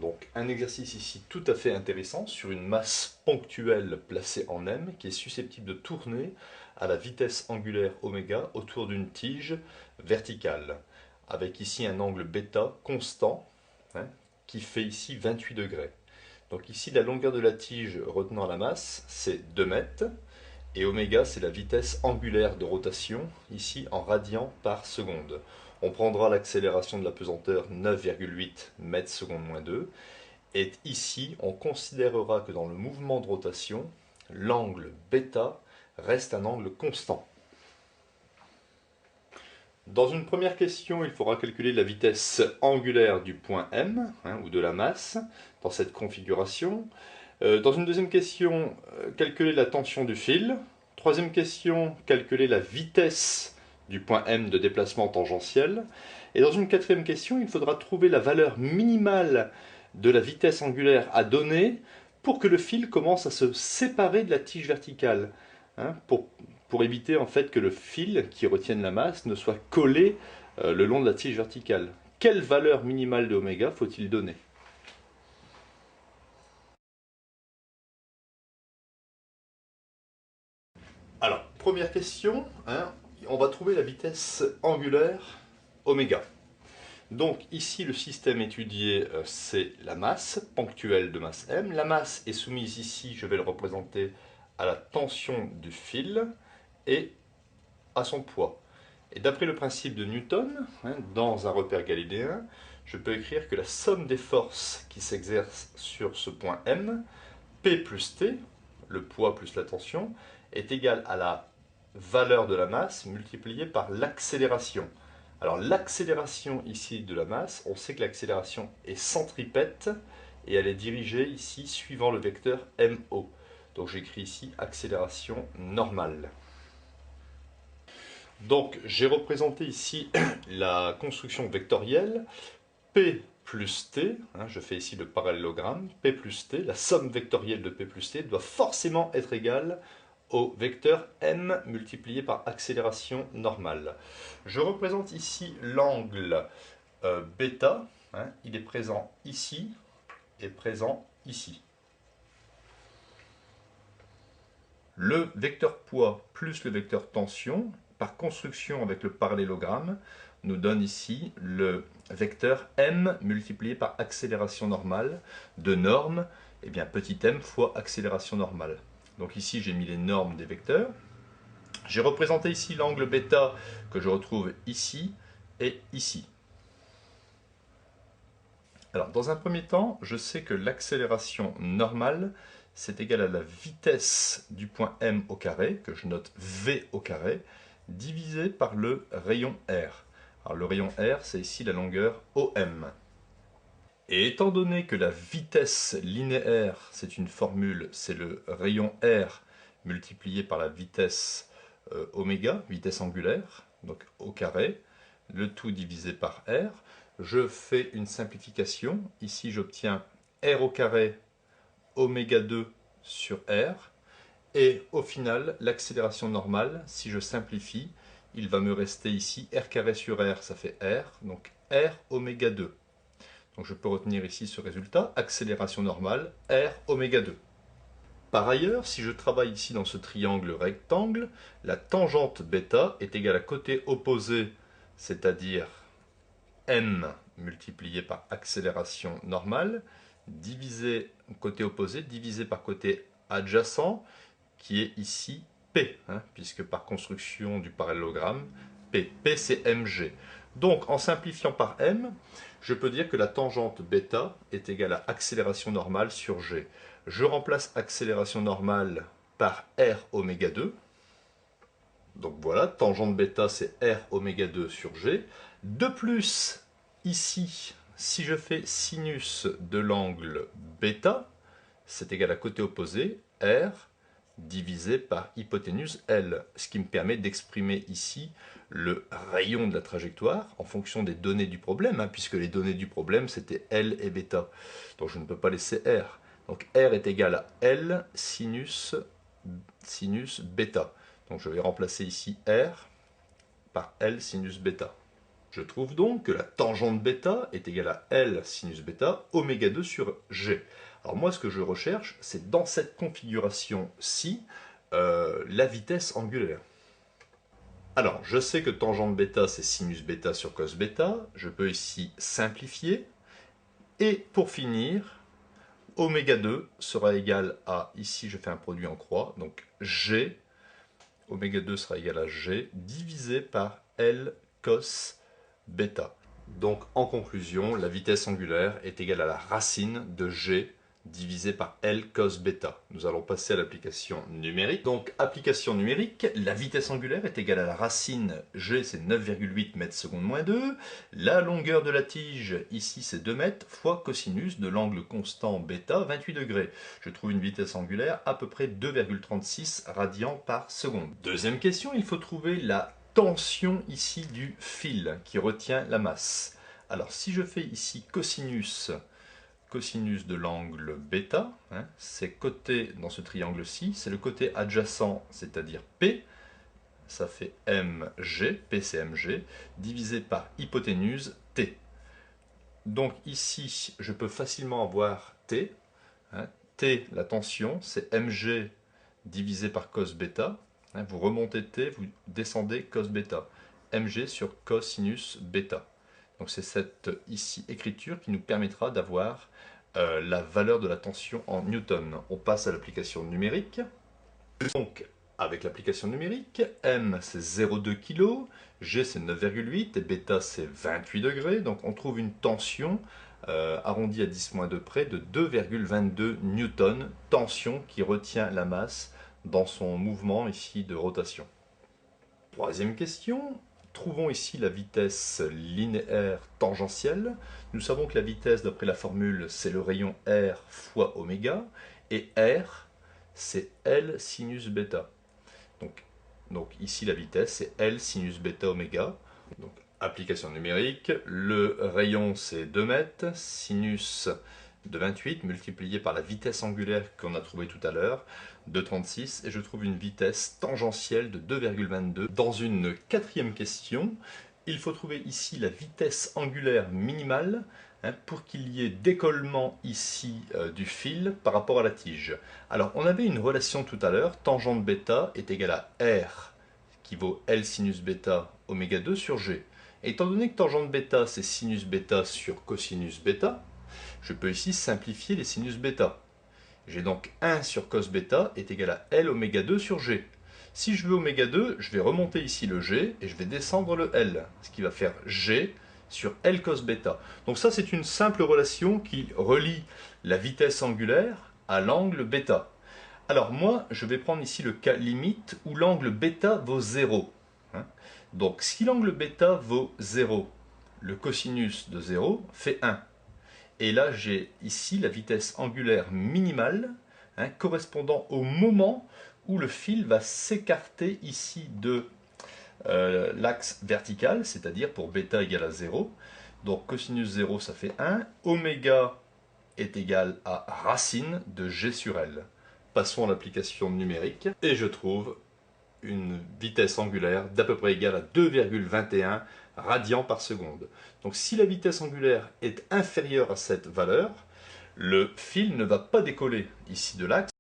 Donc un exercice ici tout à fait intéressant sur une masse ponctuelle placée en M qui est susceptible de tourner à la vitesse angulaire oméga autour d'une tige verticale, avec ici un angle bêta constant, hein, qui fait ici 28 degrés. Donc ici la longueur de la tige retenant la masse c'est 2 mètres, et oméga c'est la vitesse angulaire de rotation, ici en radians par seconde. On prendra l'accélération de la pesanteur 9,8 mètres seconde moins 2. Et ici, on considérera que dans le mouvement de rotation, l'angle bêta reste un angle constant. Dans une première question, il faudra calculer la vitesse angulaire du point M, hein, ou de la masse, dans cette configuration. Dans une deuxième question, calculer la tension du fil. Troisième question, calculer la vitesse du point M de déplacement tangentiel. Et dans une quatrième question, il faudra trouver la valeur minimale de la vitesse angulaire à donner pour que le fil commence à se séparer de la tige verticale, hein, pour éviter en fait que le fil qui retienne la masse ne soit collé le long de la tige verticale. Quelle valeur minimale de oméga faut-il donner? Alors, première question, hein, on va trouver la vitesse angulaire oméga. Donc ici, le système étudié, c'est la masse ponctuelle de masse M. La masse est soumise ici, je vais le représenter, à la tension du fil et à son poids. Et d'après le principe de Newton, hein, dans un repère galiléen, je peux écrire que la somme des forces qui s'exercent sur ce point M, P plus T, le poids plus la tension, est égale à la valeur de la masse multipliée par l'accélération. Alors l'accélération ici de la masse, on sait que l'accélération est centripète et elle est dirigée ici suivant le vecteur MO. Donc j'écris ici accélération normale. Donc j'ai représenté ici la construction vectorielle P plus T, hein, je fais ici le parallélogramme, P plus T, la somme vectorielle de P plus T doit forcément être égale au vecteur M multiplié par accélération normale. Je représente ici l'angle bêta, hein, il est présent ici et présent ici. Le vecteur poids plus le vecteur tension, par construction avec le parallélogramme, nous donne ici le vecteur m multiplié par accélération normale de norme, eh bien, petit m fois accélération normale. Donc ici j'ai mis les normes des vecteurs. J'ai représenté ici l'angle bêta que je retrouve ici et ici. Alors dans un premier temps, je sais que l'accélération normale c'est égal à la vitesse du point M au carré, que je note V au carré, divisé par le rayon R. Alors le rayon R, c'est ici la longueur OM. Et étant donné que la vitesse linéaire, c'est une formule, c'est le rayon R multiplié par la vitesse oméga, vitesse angulaire, donc au carré, le tout divisé par R, je fais une simplification. Ici, j'obtiens R au carré oméga 2 sur R. Et au final, l'accélération normale, si je simplifie, il va me rester ici R carré sur R, ça fait R, donc R oméga 2. Donc je peux retenir ici ce résultat, accélération normale, R oméga 2. Par ailleurs, si je travaille ici dans ce triangle rectangle, la tangente bêta est égale à côté opposé, c'est-à-dire m multiplié par accélération normale, divisé côté opposé, divisé par côté adjacent, qui est ici P, hein, puisque par construction du parallélogramme, P c'est mg. Donc en simplifiant par m, je peux dire que la tangente bêta est égale à accélération normale sur g. Je remplace accélération normale par r oméga 2. Donc voilà, tangente bêta c'est r oméga 2 sur g. De plus, ici, si je fais sinus de l'angle bêta, c'est égal à côté opposé, r divisé par hypoténuse L, ce qui me permet d'exprimer ici le rayon de la trajectoire en fonction des données du problème, hein, puisque les données du problème c'était L et bêta. Donc je ne peux pas laisser R. Donc R est égal à L sinus bêta. Donc je vais remplacer ici R par L sinus bêta. Je trouve donc que la tangente bêta est égale à L sinus bêta oméga 2 sur G. Alors moi, ce que je recherche, c'est dans cette configuration-ci, la vitesse angulaire. Alors, je sais que tangente bêta, c'est sinus bêta sur cos bêta. Je peux ici simplifier. Et pour finir, oméga 2 sera égal à, ici je fais un produit en croix, donc G, oméga 2 sera égal à G, divisé par L cos bêta. Donc en conclusion, la vitesse angulaire est égale à la racine de G divisé par L cos bêta. Nous allons passer à l'application numérique. Donc application numérique, la vitesse angulaire est égale à la racine G, c'est 9,8 mètres secondes moins 2. La longueur de la tige, ici c'est 2 mètres, fois cosinus de l'angle constant bêta, 28 degrés. Je trouve une vitesse angulaire à peu près 2,36 radians par seconde. Deuxième question, il faut trouver la tension ici du fil qui retient la masse. Alors si je fais ici cosinus de l'angle bêta, hein, c'est côté dans ce triangle-ci, c'est le côté adjacent, c'est-à-dire P, ça fait mg, P c'est mg, divisé par hypoténuse T. Donc ici, je peux facilement avoir T, hein, T, la tension, c'est mg divisé par cos bêta, hein, vous remontez T, vous descendez cos bêta, mg sur cosinus bêta. Donc c'est cette ici écriture qui nous permettra d'avoir la valeur de la tension en newton. On passe à l'application numérique. Donc avec l'application numérique, M c'est 0,2 kg, G c'est 9,8 et bêta c'est 28 degrés. Donc on trouve une tension arrondie à 10-2 près de 2,22 newtons, tension qui retient la masse dans son mouvement ici de rotation. Troisième question. Trouvons ici la vitesse linéaire tangentielle. Nous savons que la vitesse, d'après la formule, c'est le rayon R fois oméga, et R, c'est L sinus bêta. Donc ici, la vitesse, c'est L sinus bêta oméga. Donc, application numérique, le rayon, c'est 2 mètres, sinus de 28 multiplié par la vitesse angulaire qu'on a trouvée tout à l'heure, de 36, et je trouve une vitesse tangentielle de 2,22. Dans une quatrième question, il faut trouver ici la vitesse angulaire minimale, hein, pour qu'il y ait décollement ici du fil par rapport à la tige. Alors on avait une relation tout à l'heure, tangente bêta est égale à R, qui vaut L sinus bêta oméga 2 sur G. Et étant donné que tangente bêta c'est sinus bêta sur cosinus bêta, je peux ici simplifier les sinus bêta. J'ai donc 1 sur cos bêta est égal à L oméga 2 sur G. Si je veux oméga 2, je vais remonter ici le G et je vais descendre le L, ce qui va faire G sur L cos bêta. Donc ça, c'est une simple relation qui relie la vitesse angulaire à l'angle bêta. Alors moi, je vais prendre ici le cas limite où l'angle bêta vaut 0. Donc si l'angle bêta vaut 0, le cosinus de 0 fait 1. Et là, j'ai ici la vitesse angulaire minimale, hein, correspondant au moment où le fil va s'écarter ici de l'axe vertical, c'est-à-dire pour bêta égale à 0. Donc cosinus 0, ça fait 1. Oméga est égal à racine de G sur L. Passons à l'application numérique, et je trouve une vitesse angulaire d'à peu près égale à 2,21 radians par seconde. Donc si la vitesse angulaire est inférieure à cette valeur, le fil ne va pas décoller ici de l'axe,